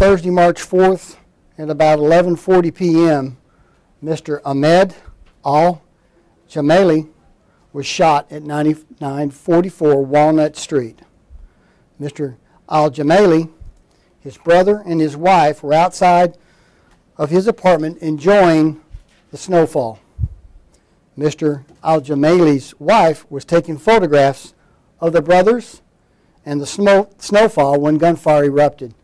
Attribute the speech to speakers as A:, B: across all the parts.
A: Thursday, March 4th, at about 11:40 p.m., Mr. Ahmed Al-Jumaili was shot at 9944 Walnut Street. Mr. Al-Jumaili, his brother, and his wife were outside of his apartment enjoying the snowfall. Mr. Al-Jumaili's wife was taking photographs of the brothers and the snowfall when gunfire erupted.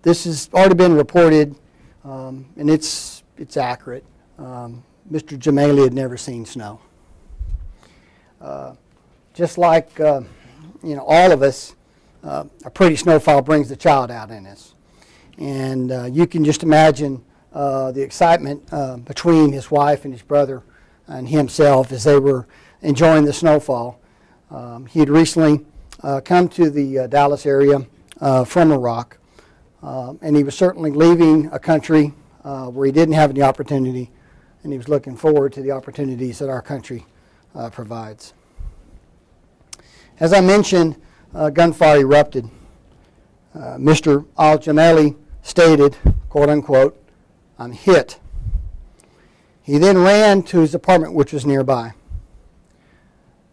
A: This has already been reported, and it's accurate. Mr. Jumaili had never seen snow. Just like all of us, a pretty snowfall brings the child out in us, and you can just imagine the excitement between his wife and his brother and himself as they were enjoying the snowfall. He had recently come to the Dallas area from Iraq, and he was certainly leaving a country where he didn't have any opportunity, and he was looking forward to the opportunities that our country provides. As I mentioned, gunfire erupted. Mr. Al-Jumaili stated, quote unquote, "I'm hit." He then ran to his apartment, which was nearby.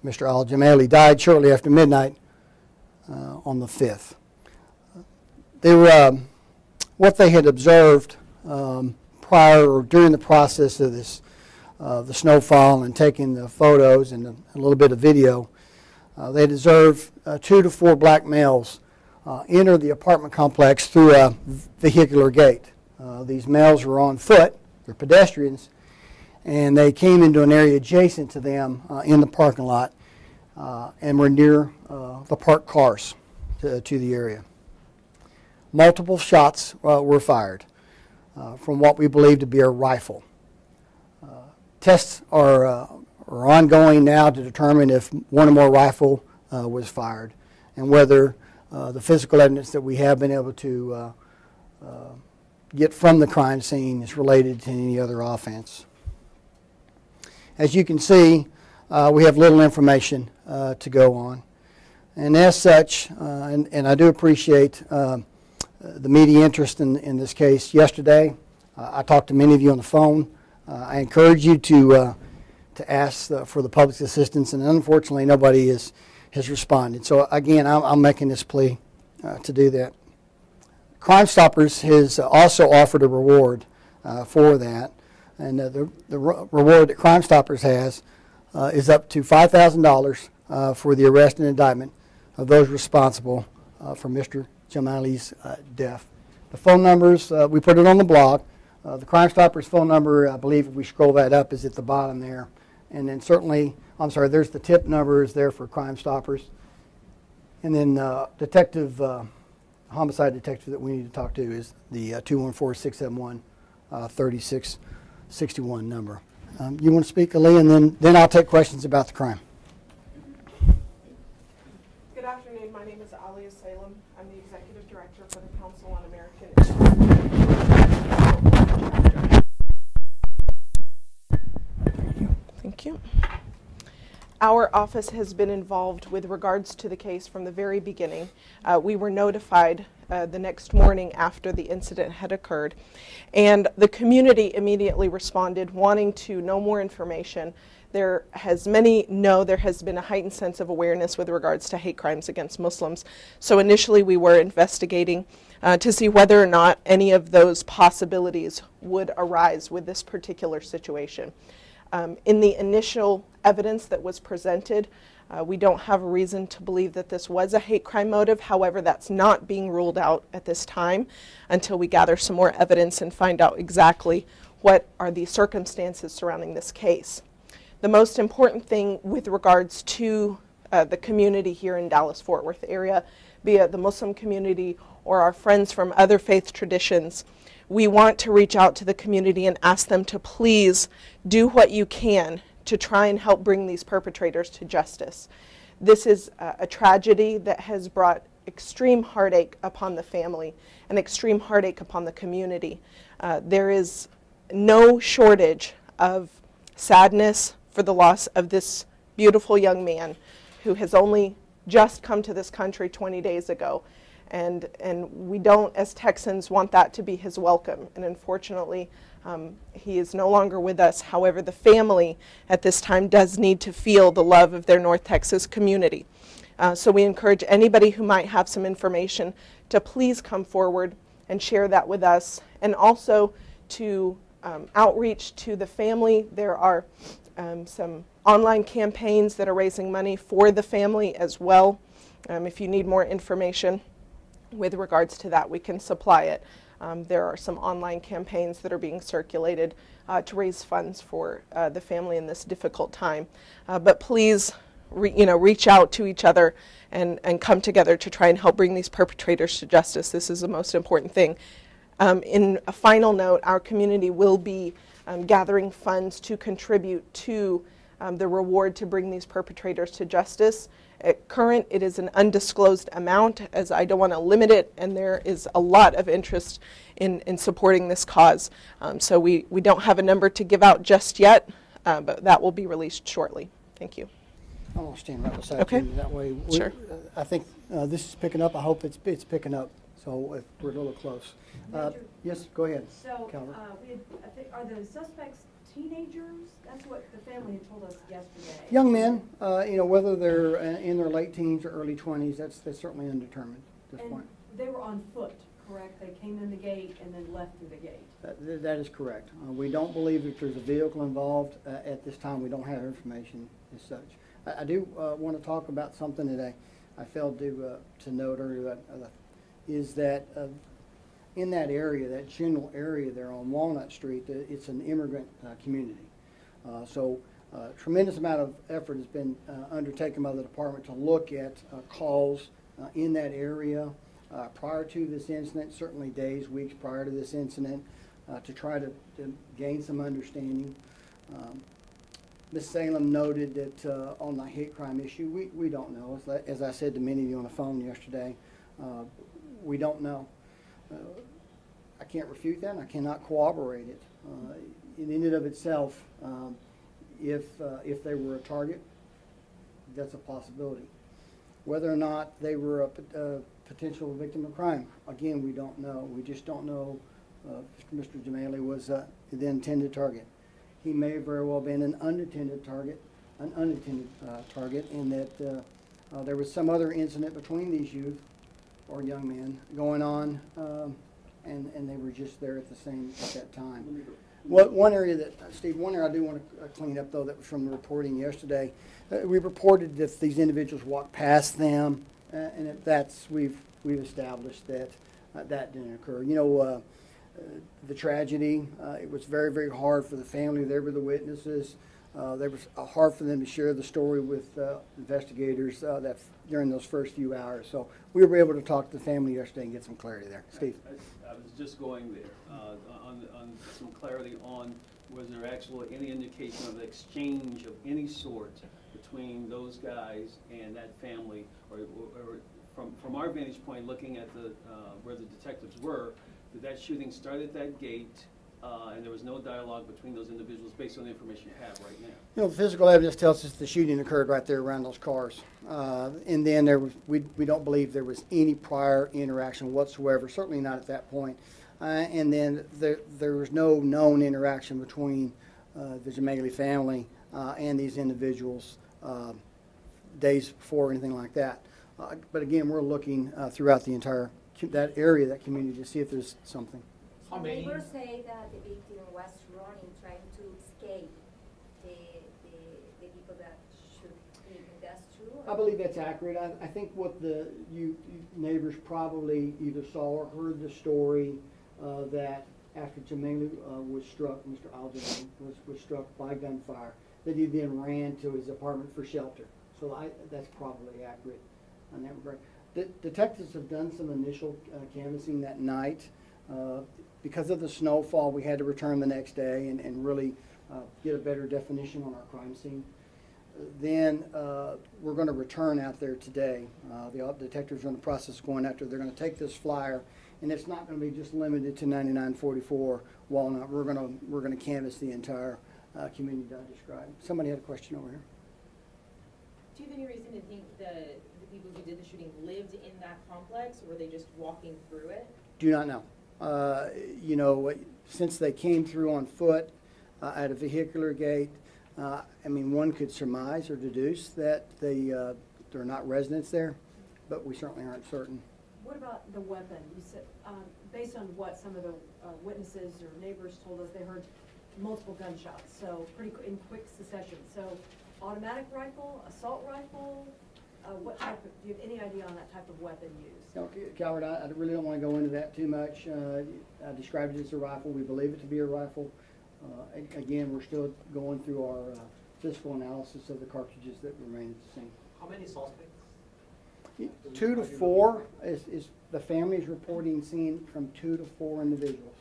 A: Mr. Al-Jumaili died shortly after midnight on the 5th. What they had observed prior or during the process of this, the snowfall and taking the photos and a little bit of video, they had observed 2 to 4 black males enter the apartment complex through a vehicular gate. These males were on foot, they're pedestrians, and they came into an area adjacent to them in the parking lot and were near the parked cars to the area. Multiple shots were fired from what we believe to be a rifle. Tests are ongoing now to determine if one or more rifle was fired and whether the physical evidence that we have been able to get from the crime scene is related to any other offense. As you can see, we have little information to go on. And as such, and I do appreciate the media interest in this case. Yesterday, I talked to many of you on the phone. I encourage you to ask for the public's assistance, and unfortunately nobody has responded. So again, I'm making this plea to do that. Crime Stoppers has also offered a reward for that, and the reward that Crime Stoppers has is up to $5,000 for the arrest and indictment of those responsible for Mr. Jumaili's death. The phone numbers, we put it on the blog. The Crime Stoppers phone number, I believe if we scroll that up, is at the bottom there. And then certainly, I'm sorry, there's the tip number is there for Crime Stoppers. And then homicide detective that we need to talk to is the 214-671-3661 number. You want to speak, Ali, and then I'll take questions about the crime.
B: Good afternoon. My name is Alia Salem. I'm the Executive Director for the Council on American Issues. Thank you. Our office has been involved with regards to the case from the very beginning. We were notified the next morning after the incident had occurred, and the community immediately responded wanting to know more information. There has been a heightened sense of awareness with regards to hate crimes against Muslims. So initially we were investigating to see whether or not any of those possibilities would arise with this particular situation. In the initial evidence that was presented, we don't have a reason to believe that this was a hate crime motive. However, that's not being ruled out at this time until we gather some more evidence and find out exactly what are the circumstances surrounding this case. The most important thing with regards to the community here in Dallas-Fort Worth area, be it the Muslim community or our friends from other faith traditions, we want to reach out to the community and ask them to please do what you can to try and help bring these perpetrators to justice. This is a tragedy that has brought extreme heartache upon the family and extreme heartache upon the community. There is no shortage of sadness for the loss of this beautiful young man who has only just come to this country 20 days ago. And we don't, as Texans, want that to be his welcome. And unfortunately, he is no longer with us. However, the family at this time does need to feel the love of their North Texas community. So we encourage anybody who might have some information to please come forward and share that with us, and also to outreach to the family. There are some online campaigns that are raising money for the family as well. If you need more information with regards to that, we can supply it. There are some online campaigns that are being circulated to raise funds for the family in this difficult time. But please, reach out to each other and come together to try and help bring these perpetrators to justice. This is the most important thing. In a final note, our community will be gathering funds to contribute to the reward to bring these perpetrators to justice. At current, it is an undisclosed amount, as I don't want to limit it, and there is a lot of interest in supporting this cause. So we don't have a number to give out just yet, but that will be released shortly. Thank you.
A: I'll stand right beside
B: Okay.
A: you. That way,
B: Sure.
A: I think this is picking up. I hope it's picking up. So if we're a little close. Yes, go ahead.
C: So,
A: Calvert.
C: I think, are the suspects teenagers? That's what the family had told us yesterday.
A: Young men, whether they're in their late teens or early 20s, that's certainly undetermined at this
C: And
A: point.
C: they were on foot, correct? They came in the gate and then left through the gate.
A: That is correct. We don't believe that there's a vehicle involved at this time. We don't have information as such. I do want to talk about something that I failed to note earlier, is that in that area, that general area there on Walnut Street, it's an immigrant community. So tremendous amount of effort has been undertaken by the department to look at calls in that area prior to this incident, certainly days, weeks prior to this incident, to try to gain some understanding. Ms. Salem noted that on the hate crime issue, we don't know. As I said to many of you on the phone yesterday, we don't know. I can't refute that, and I cannot corroborate it. In and of itself, if they were a target, that's a possibility. Whether or not they were a potential victim of crime, again, we don't know. We just don't know if Mr. Jumaili was the intended target. He may have very well been an unintended target, in that there was some other incident between these youth or young men going on, and they were just there at that time. One area that, Steve, I do want to clean up, though, that was from the reporting yesterday. We reported that these individuals walked past them, and we've established that that didn't occur. The tragedy, it was very, very hard for the family. They were the witnesses. It was hard for them to share the story with investigators during those first few hours. So we were able to talk to the family yesterday and get some clarity there. Steve?
D: I was just going there on some clarity on, was there actually any indication of exchange of any sort between those guys and that family, or from our vantage point, looking at where the detectives were, that shooting started at that gate, and there was no dialogue between those individuals based on the information you have right now.
A: The physical evidence tells us the shooting occurred right there around those cars. And then we don't believe there was any prior interaction whatsoever, certainly not at that point. And then there was no known interaction between the Jumaili family and these individuals days before or anything like that. But again, we're looking throughout the entire that area, that community, to see if there's something.
E: So neighbors say that the victim was running, trying to escape the people that shoot him. That's true?
A: I believe that's accurate. I think what you neighbors probably either saw or heard the story that after Jumaili was struck, Mr. Al-Jumaili was struck by gunfire, that he then ran to his apartment for shelter. So that's probably accurate on that regard. Detectives have done some initial canvassing that night. Because of the snowfall, we had to return the next day and really get a better definition on our crime scene. Then we're going to return out there today. The detectives are in the process of going after. They're going to take this flyer, and it's not going to be just limited to 9944 Walnut. We're going to canvass the entire community that I described. Somebody had a question over here.
F: Do you have any reason to think the people who did the shooting lived in that complex, or were they just walking through it?
A: Do not know. You know, since they came through on foot at a vehicular gate, I mean, one could surmise or deduce that they're not residents there, but we certainly aren't certain.
C: What about the weapon? You said, based on what some of the witnesses or neighbors told us, they heard multiple gunshots, so in quick succession. So, automatic rifle, assault rifle, what type of, do you have any idea on that type of weapon used?
A: No, Calvert, I really don't want to go into that too much. I described it as a rifle. We believe it to be a rifle. Again, we're still going through our physical analysis of the cartridges that remain at the scene.
G: How many suspects?
A: 2 to 4 is the family is reporting seeing from 2 to 4 individuals.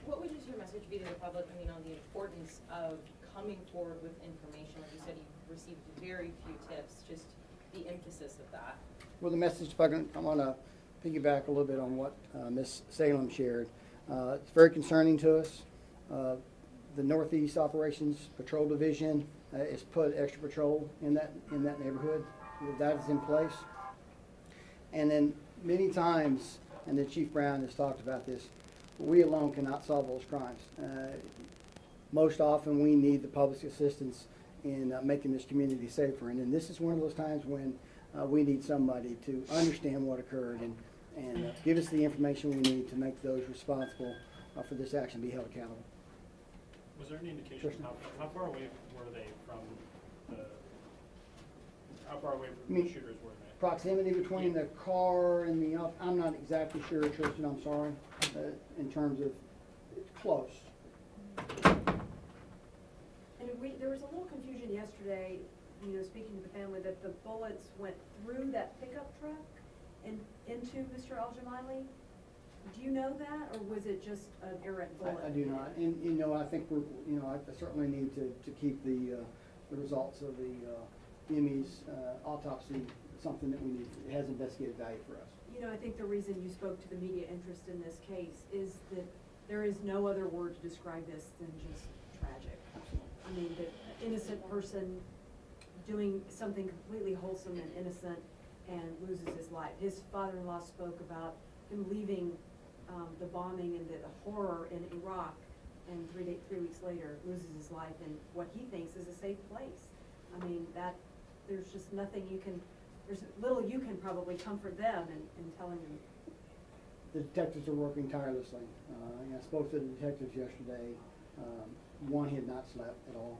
F: What would your message be to the public, I mean, on the importance of coming forward with information? Like you said, you've received very few tips, just the emphasis of that.
A: Well, the message, if I want to piggyback a little bit on what Ms. Salem shared. It's very concerning to us. The Northeast Operations Patrol Division has put extra patrol in that neighborhood. That is in place. And then many times, and then Chief Brown has talked about this, we alone cannot solve those crimes. Most often we need the public's assistance in making this community safer. And then this is one of those times when we need somebody to understand what occurred and give us the information we need to make those responsible for this action be held accountable.
H: Was there any indication how far away were they from the shooters were they?
A: Proximity between the car and the I'm not exactly sure, Tristan, I'm sorry, in terms of it's close.
C: And there was a little confusion yesterday, you know, speaking to the family, that the bullets went through that pickup truck and into Mr. Al-Jumaili. Do you know that, or was it just an errant bullet?
A: I do not, and you know, I think I certainly need to keep the results of the Emmy's autopsy something that we need. It has investigative value for us.
C: You know, I think the reason you spoke to the media interest in this case is that there is no other word to describe this than just tragic.
A: Absolutely.
C: I mean, the innocent person doing something completely wholesome and innocent and loses his life. His father-in-law spoke about him leaving the bombing and the horror in Iraq, and 3 weeks later loses his life in what he thinks is a safe place. I mean, there's just nothing there's little you can probably comfort them in telling them.
A: The detectives are working tirelessly. I spoke to the detectives yesterday. One had not slept at all.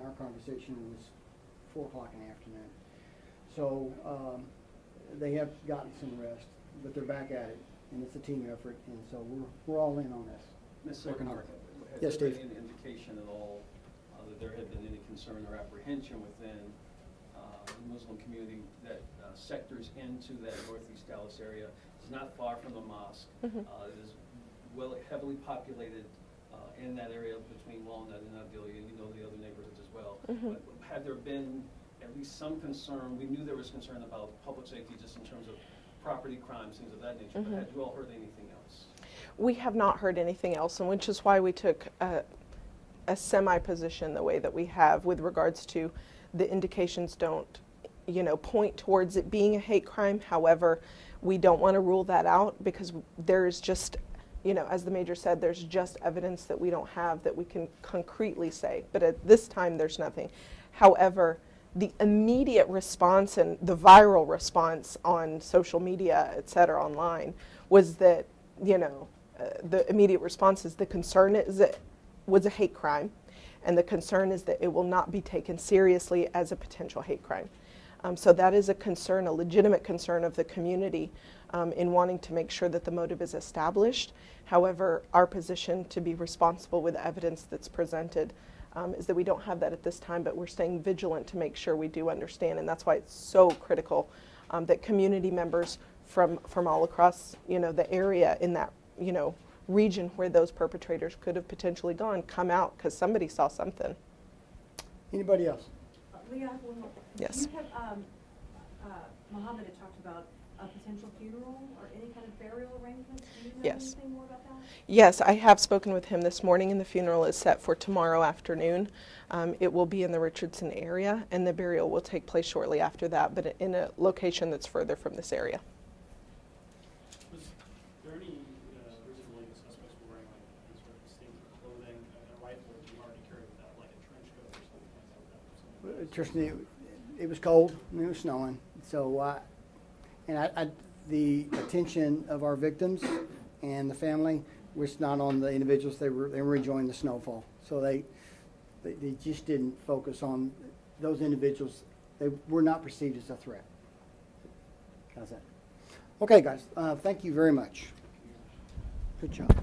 A: Our conversation was 4 o'clock in the afternoon. So they have gotten some rest, but they're back at it, and it's a team effort, and so we're all in on this.
D: Ms.
A: Working hard.
D: Has
A: Yes,
D: there
A: Steve.
D: been any indication at all that there had been any concern or apprehension within the Muslim community that sectors into that northeast Dallas area is not far from the mosque? It is heavily populated in that area between Walnut and Adelia, and you know the other neighborhoods as well. But had there been at least some concern? We knew there was concern about public safety just in terms of property crimes, things of that nature, but had you all heard anything else?
B: We have not heard anything else, and which is why we took a semi-position the way that we have with regards to the indications don't, you know, point towards it being a hate crime. However, we don't want to rule that out because there's just, you know, as the Major said, there's just evidence that we don't have that we can concretely say. But at this time, there's nothing. However, the immediate response and the viral response on social media, et cetera, online, was that, you know, the immediate response is the concern is that it was a hate crime, and the concern is that it will not be taken seriously as a potential hate crime. So that is a concern, a legitimate concern of the community in wanting to make sure that the motive is established. However, our position to be responsible with the evidence that's presented is that we don't have that at this time, but we're staying vigilant to make sure we do understand, and that's why it's so critical that community members from all across, you know, the area in that, you know, region where those perpetrators could have potentially gone come out because somebody saw something.
A: Anybody else?
C: Leah, I have one more.
B: Yes.
C: You have, Muhammad had talked about a potential funeral or any kind of burial arrangements. Do you know
B: Yes.
C: anything more about that?
B: Yes, I have spoken with him this morning, and the funeral is set for tomorrow afternoon. It will be in the Richardson area, and the burial will take place shortly after that, but in a location that's further from this area.
H: Was there any reason to believe the suspects were wearing like any sort of distinctive clothing, a rifle that you already carry without like a trench coat or something like that?
A: Tristan, it was cold and it was snowing, so the attention of our victims and the family was not on the individuals. They were enjoying the snowfall, so they just didn't focus on those individuals. They were not perceived as a threat. How's that? Okay, guys, thank you very much. Good job.